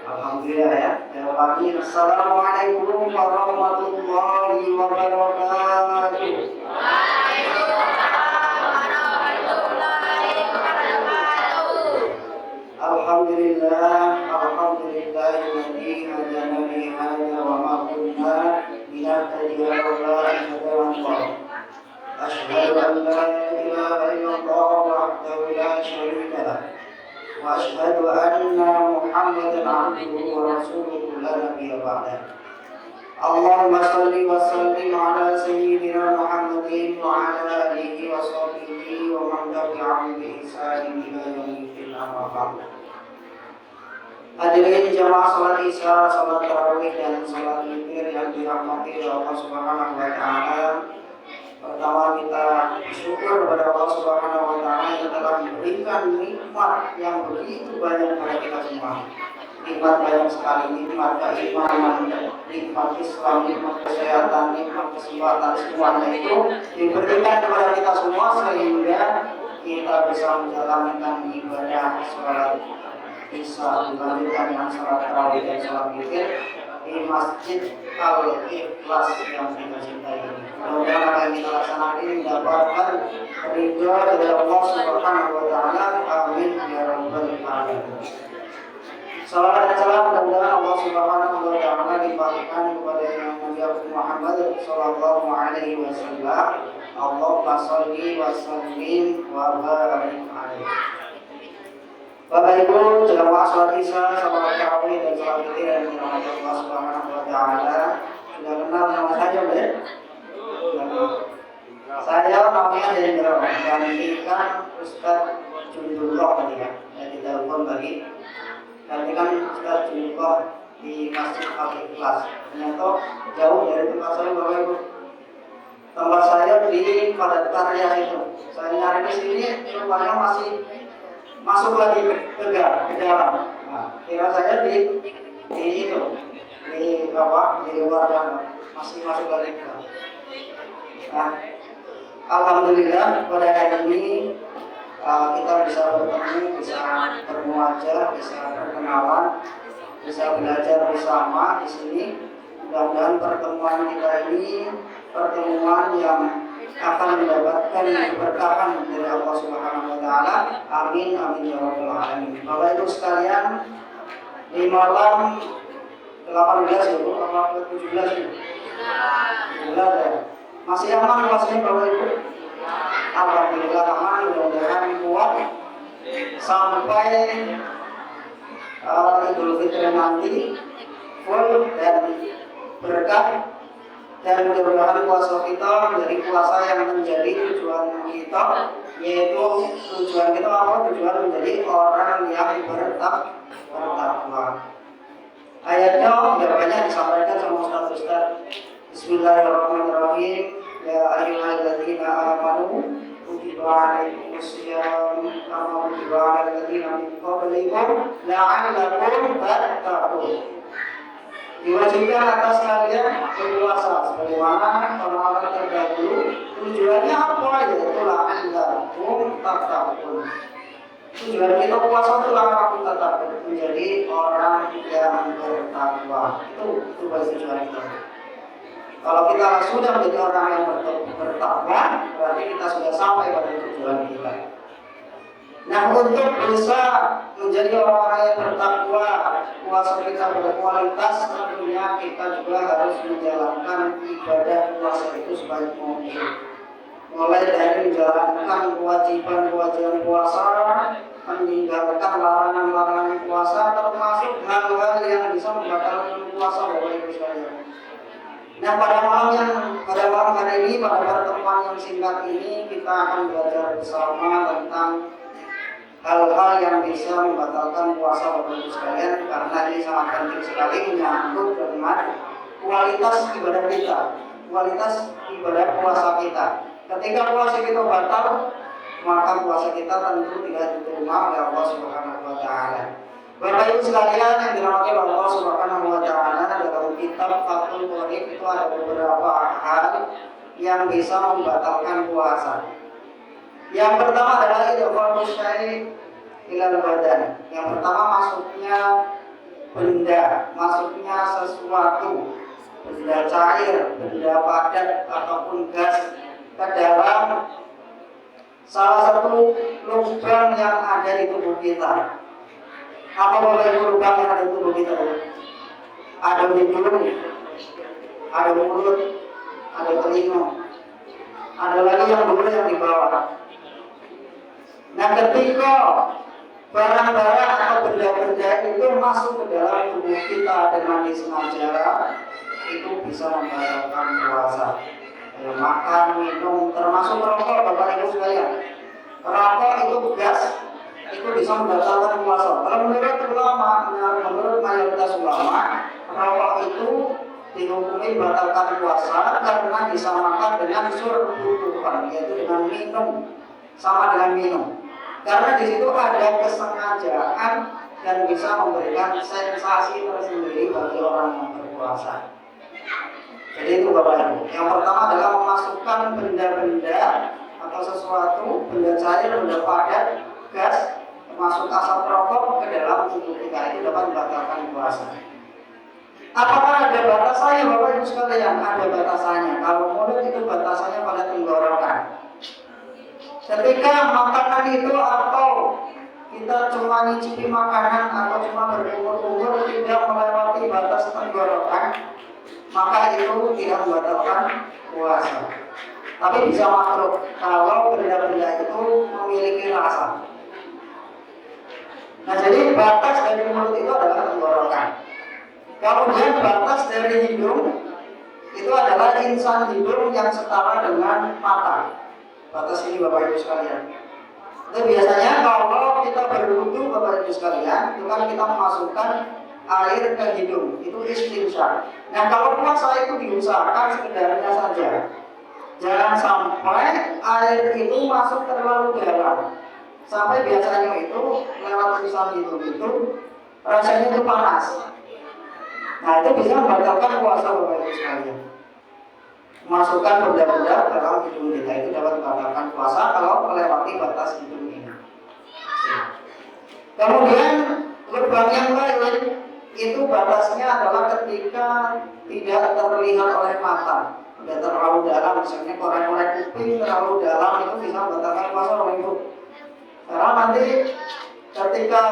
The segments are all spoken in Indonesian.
Alhamdulillah ya. Jawab lagi. Assalamualaikum warahmatullahi wabarakatuh. Alhamdulillahilladzi hadana li hadza wa ma kunna linahtadiya laula an hadana Allah. Asyhadu an la ilaha illallah wahdahu la syarika lah. Wa asyhadu anna Muhammadan abduhu wa rasuluhu la nabiyya ba'dah. Allahumma shalli wa sallim ala sayyidina Muhammadin wa ala alihi wa sahbihi wa man tabi'ahum bi ihsanin ila yaumil din, amma ba'd. Hadirin jamaah salat Isya, salat tarawih dan salat witir yang dirahmati Allah Subhanahu wa taala. Pertama kita bersyukur kepada Allah Subhanahu wa taala yang telah memberikan nikmat yang begitu banyak kepada kita semua. Nikmat banyak sekali, nikmat keimanan, nikmat Islam, nikmat kesehatan, nikmat kesempatan, semuanya itu diberikan kepada kita semua sehingga kita bisa menjalankan ibadah salat Isya dibandingkan dengan salat tarawih dan salat witir di Masjid Al-Ikhlas yang kita cintai ini. Mudah-mudahan apa yang kita laksanakan ini mendapatkan ridho dari Allah Subhanahu wa taala. Amin ya rabbal alamin. Salawat dan salam mudah-mudahan Allah Subhanahu wa taala limpahkan kepada Nabi Muhammad sallallahu alaihi wasallam. Allahumma shalli wa sallim wa barik alaihi. Bapak Ibu, jemaah salat Isya, salat tarawih dan salat witir yang dirahmati Allah Subhanahu wa taala. Sudah kenal nama saya, ya? Saya namanya Hendra, gantikan Ustaz Jundullah tadi ya. Saya ditelepon tadi. Gantikan Ustaz Jundullah di Masjid Al-Ikhlas. Ternyata jauh dari tempat saya, Bapak Ibu. Tempat saya di Padat Karya itu. Saya nyari di sini, rupanya masih masuk lagi ke dalam. Nah, kira saya di itu di luar sana masih masuk lagi ke dalam. Nah, alhamdulillah pada hari ini kita bisa bertemu, bisa bermuajah, bisa berkenalan, bisa belajar bersama di sini. Mudah-mudahan pertemuan kita ini pertemuan yang akan mendapatkan keberkahan dari Allah Subhanahu wa taala. Amin amin ya rabbal alamin. Bapak Ibu sekalian, di malam 18 ya Bu, 17 ya. 17 ya. Masih aman maksudnya Bapak Ibu? Alhamdulillah aman, mudah-mudahan kuat sampai Idul Fitri nanti full dan berkah. Dan mudah-mudahan puasa kita menjadi puasa yang menjadi tujuan kita, yaitu tujuan kita apa? Tujuan menjadi orang yang bertakwa. Ayatnya banyak disampaikan sama Ustaz. Bismillahirrahmanirrahim. Ya ayyuhalladzina amanu kutiba alaikumusiyam kama kutiba alal ladzina min qablikum la'allakum tattaqun. Diwajibkan atas kalian berpuasa sebagaimana orang-orang terdahulu. Tujuannya apa? Yaitu la'allakum tattaqun. Tujuan kita puasa itu la'allakum tattaqun, menjadi orang yang bertakwa. Itu bahasa tujuan kita. Kalau kita sudah menjadi orang yang bertakwa, berarti kita sudah sampai pada tujuan kita. Nah, untuk bisa menjadi orang yang bertakwa, puasa kita berkualitas, tentunya kita juga harus menjalankan ibadah puasa itu sebaik mungkin. Mulai dari menjalankan kewajiban puasa, meninggalkan larangan-larangan puasa, termasuk hal-hal yang bisa membatalkan puasa, Bapak Ibu sekalian. Nah, pada malam hari ini, pada pertemuan yang singkat ini, kita akan belajar bersama tentang hal-hal yang bisa membatalkan puasa Bapak Ibu sekalian, karena ini sangat penting sekali menyangkut dengan kualitas ibadah kita, kualitas ibadah puasa kita. Ketika puasa kita batal, maka puasa kita tentu tidak diterima oleh Allah Subhanahu wa taala. Bapak Ibu sekalian yang dirahmati Allah Subhanahu wa taala, dalam kitab Fathul Qorib itu ada beberapa hal yang bisa membatalkan puasa. Yang pertama adalah idkhalus syai' ilal badan. Yang pertama masuknya benda, masuknya sesuatu, benda cair, benda padat ataupun gas ke dalam salah satu lubang yang ada di tubuh kita. Apa Bapak Ibu lubang yang ada di tubuh kita? Ada hidung, ada mulut, ada telinga, ada lagi yang dulu yang di bawah. Nah, ketika barang-barang atau benda-benda itu masuk ke dalam tubuh kita dengan disengaja, itu bisa membatalkan puasa. Makan, minum, termasuk merokok, Bapak Ibu sekalian. Merokok itu gas, itu bisa membatalkan puasa. Kalau menurut ulama, menurut mayoritas ulama, merokok itu dihukumi membatalkan puasa karena disamakan dengan syurbutuhan, yaitu dengan minum, sama dengan minum. Karena di situ ada kesengajaan dan bisa memberikan sensasi tersendiri bagi orang yang berpuasa. Jadi itu Bapak Ibu. Yang pertama adalah memasukkan benda-benda atau sesuatu, benda cair, benda padat, gas, termasuk asap rokok ke dalam tubuh kita, itu dapat membatalkan puasa. Apakah ada batasannya Bapak Ibu sekalian? Ada batasannya. Kalau mulut itu batasannya pada tenggorokan. Ketika makanan itu atau kita cuma nyicipi makanan atau cuma berkumur-kumur tidak melewati batas tenggorokan, maka itu tidak membatalkan puasa. Tapi bisa makruh kalau benda-benda itu memiliki rasa. Nah, jadi batas dari mulut itu adalah tenggorokan. Kemudian batas dari hidung itu adalah insan hidung yang setara dengan mata. Batas ini Bapak Ibu sekalian. Itu biasanya kalau kita berwudu Bapak Ibu sekalian, itu kan kita memasukkan air ke hidung, itu istinsyaq. Nah, kalau puasa itu diusahakan sekedarnya saja. Jangan sampai air itu masuk terlalu dalam. Sampai biasanya itu lewat insan hidung itu rasanya itu panas. Nah, itu bisa membatalkan puasa Bapak Ibu sekalian. Masukkan benda-benda dalam hidung kita itu dapat membatalkan puasa kalau melewati batas hidung ini. Kemudian lubang yang lain itu batasnya adalah ketika tidak terlihat oleh mata, tidak terlalu dalam, misalnya korek-korek kuping terlalu dalam, itu bisa membatalkan puasa Bapak Ibu. Karena nanti ketika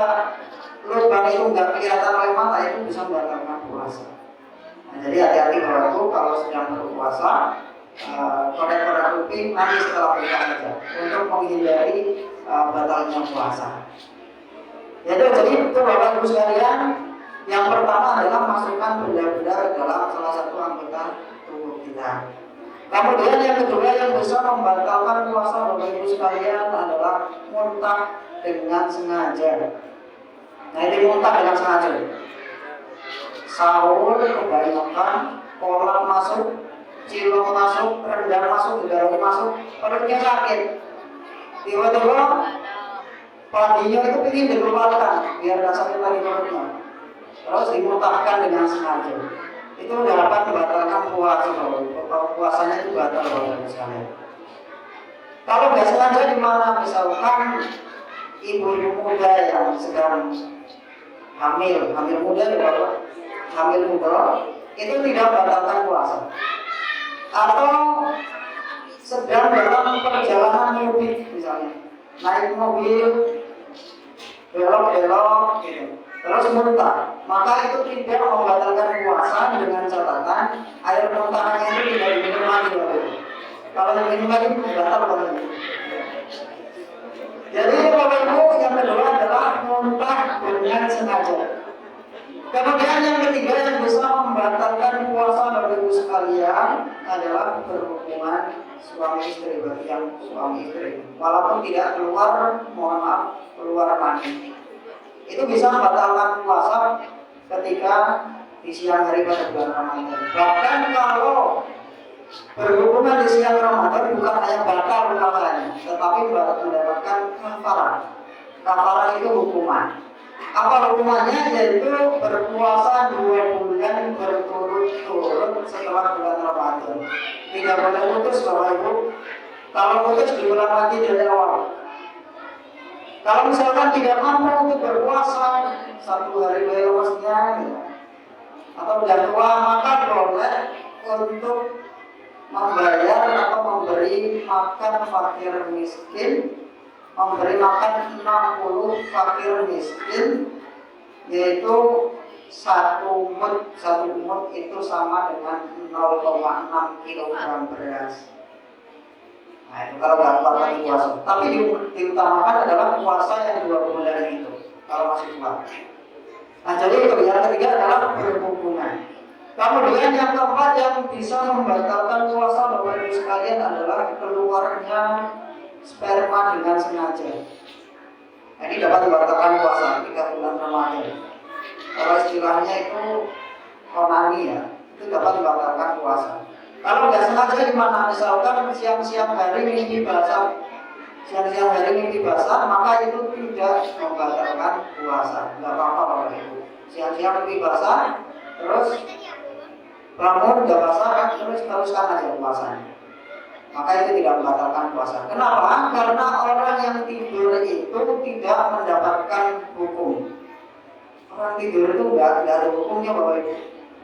lubang itu nggak kelihatan oleh mata, itu bisa membatalkan puasa. Nah, jadi hati-hati Bapak Ibu kalau sedang berpuasa, korek-korek kuping nanti setelah buka saja untuk menghindari batalnya puasa. Jadi itu Bapak Ibu sekalian, yang pertama adalah masukkan benda-benda dalam salah satu anggota tubuh kita. Kemudian yang kedua yang bisa membatalkan puasa Bapak Ibu sekalian adalah muntah dengan sengaja. Nah, ini muntah dengan sengaja. Sahur kebanyakan, kolak masuk, cilok masuk, rendang masuk, garam masuk, perutnya sakit. Tiba-tiba paginya itu ingin dikeluarkan biar nggak sakit lagi perutnya. Terus dimuntahkan dengan sengaja. Itu dapat membatalkan puasa. Kalau puasanya itu batal Bapak sekalian. Kalau nggak sengaja di mana, misalkan ibu-ibu muda yang sedang hamil muda ya Bapak. Hamil muda itu tidak membatalkan puasa. Atau sedang dalam perjalanan mudik misalnya, naik mobil belok-belok gitu, terus muntah, maka itu tidak membatalkan puasa dengan catatan air muntahannya itu tidak diminum lagi Bapak. Kalau diminum lagi batal Bapak. Jadi Bapak Ibu, yang kedua adalah muntah dengan sengaja. Kemudian yang ketiga yang bisa membatalkan puasa Bapak Ibu sekalian adalah berhubungan suami istri, bagi yang suami istri. Walaupun tidak keluar, mohon maaf, keluar mani. Itu bisa membatalkan puasa ketika di siang hari pada bulan Ramadan. Bahkan kalau berhubungan di siang Ramadan bukan hanya batal puasanya, tetapi mendapatkan kafarah. Kafarah itu hukuman. Apa hukumannya? Yaitu berpuasa 2 bulan berturut-turut setelah bulan Ramadan. Tidak boleh putus Bapak Ibu. Kalau putus diulang lagi dari awal. Kalau misalkan tidak mampu untuk berpuasa 1 hari lewasnya, atau sudah tua, maka boleh untuk membayar atau memberi makan fakir miskin, memberi makan 60 fakir miskin, yaitu 1 mud itu sama dengan 0,6 kg beras. Nah itu kalau nggak kuat lagi puasa. Tapi diutamakan adalah puasa yang 2 bulan itu kalau masih kuat. Nah jadi itu yang ketiga adalah berhubungan. Kemudian yang keempat yang bisa membatalkan puasa Bapak Ibu sekalian adalah keluarnya sperma dengan sengaja. Nah, ini dapat membatalkan puasa 3 bulan Ramadan. Kalau istilahnya itu onani ya, itu dapat membatalkan puasa. Kalau nggak sengaja gimana? Misalkan siang-siang hari mimpi basah, maka itu tidak membatalkan puasa. Nggak apa-apa kalau itu. Siang-siang mimpi basah, terus bangun nggak basah, terus teruskan aja puasanya. Maka itu tidak membatalkan puasa. Kenapa? Karena orang yang tidur itu tidak mendapatkan hukum. Orang tidur itu nggak ada hukumnya Bapak Ibu.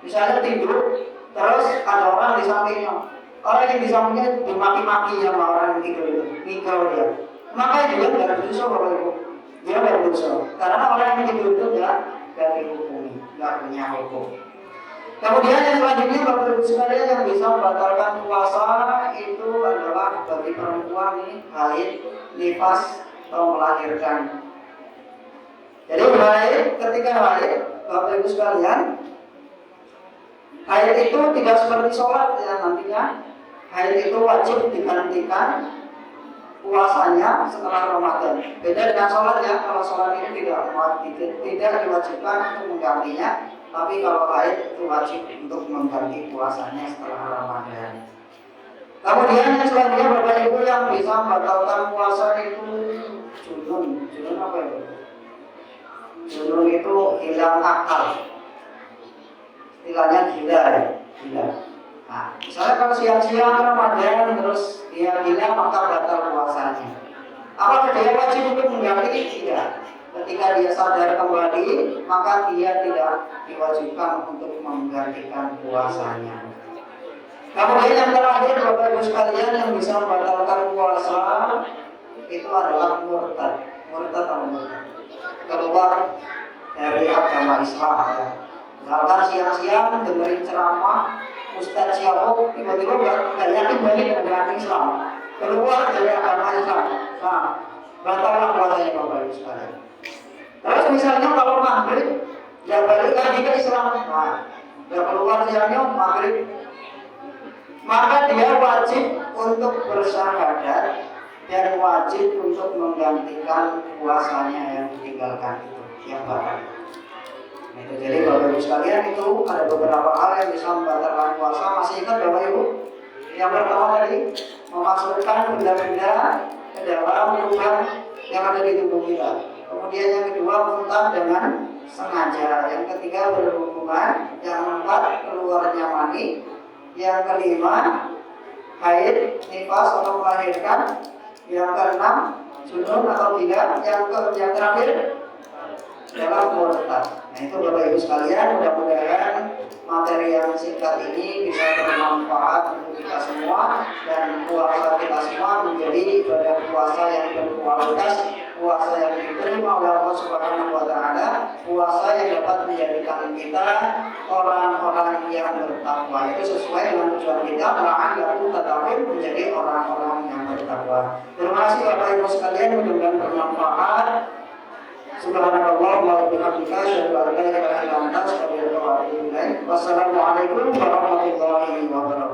Misalnya tidur, terus ada orang di sampingnya. Orang yang di sampingnya dimaki-maki sama orang yang tidur itu, mikro dia. Maka juga nggak berdosa Bapak Ibu. Dia nggak berdosa. Karena orang yang tidur itu nggak dihukumi, nggak punya hukum. Kemudian yang selanjutnya Bapak Ibu sekalian yang bisa membatalkan puasa itu adalah bagi perempuan nih haid, nifas atau melahirkan. Jadi ketika haid, Bapak Ibu sekalian, haid itu tidak seperti sholat ya nantinya. Haid itu wajib digantikan puasanya setelah Ramadan. Beda dengan sholat ya, kalau sholat itu tidak diwajibkan untuk menggantinya, tapi kalau haid itu wajib untuk mengganti puasanya setelah Ramadan. Kemudian yang selanjutnya Bapak Ibu yang bisa membatalkan puasa itu junun. Junun apa itu? Junun itu hilang akal. Istilahnya gila ya, gila. Nah, misalnya kalau siang-siang Ramadan terus dia gila maka batal puasanya. Apakah dia wajib untuk mengganti? Tidak. Ketika dia sadar kembali, maka dia tidak diwajibkan untuk menggantikan puasanya. Kemudian yang terakhir Bapak Ibu sekalian yang bisa membatalkan puasa itu adalah murtad. Murtad atau murtad? Keluar dari agama Islam ya. Misalkan siang-siang dengerin ceramah Ustadz Syahok tiba-tiba nggak yakin balik dengan Islam, keluar dari agama Islam. Nah, batallah puasanya Bapak Ibu sekalian. Terus misalnya kalau maghrib dia balik lagi ke Islam, nah dia keluar siangnya maghrib, maka dia wajib untuk bersyahadat dan wajib untuk menggantikan puasanya yang ditinggalkan itu yang batal. Itu jadi Bapak Ibu sekalian itu ada beberapa hal yang bisa membatalkan puasa. Masih ingat Bapak Ibu? Yang pertama tadi memasukkan benda-benda ke dalam lubang yang ada di tubuh kita. Kemudian yang kedua muntah dengan sengaja. Yang ketiga berhubungan. Yang keempat keluarnya mani. Yang kelima haid, nifas atau melahirkan. Yang keenam junun atau tidak. Yang terakhir adalah murtad. Nah itu Bapak Ibu sekalian, mudah-mudahan materi yang singkat ini bisa bermanfaat untuk kita semua dan puasa kita semua menjadi ibadah puasa yang berkualitas, puasa yang diterima oleh Allah Subhanahu wa Ta'ala, puasa yang dapat menjadikan kita orang-orang yang bertakwa. Itu sesuai dengan tujuan kita, la'allakum tattaqun, menjadi orang-orang yang bertakwa. Terima kasih Bapak Ibu sekalian, mudah-mudahan bermanfaat. Subhanallah wa bihamdika asyhadu an la ilaha illa anta astaghfiruka wa atubu ilaik. Wassalamualaikum warahmatullahi wabarakatuh.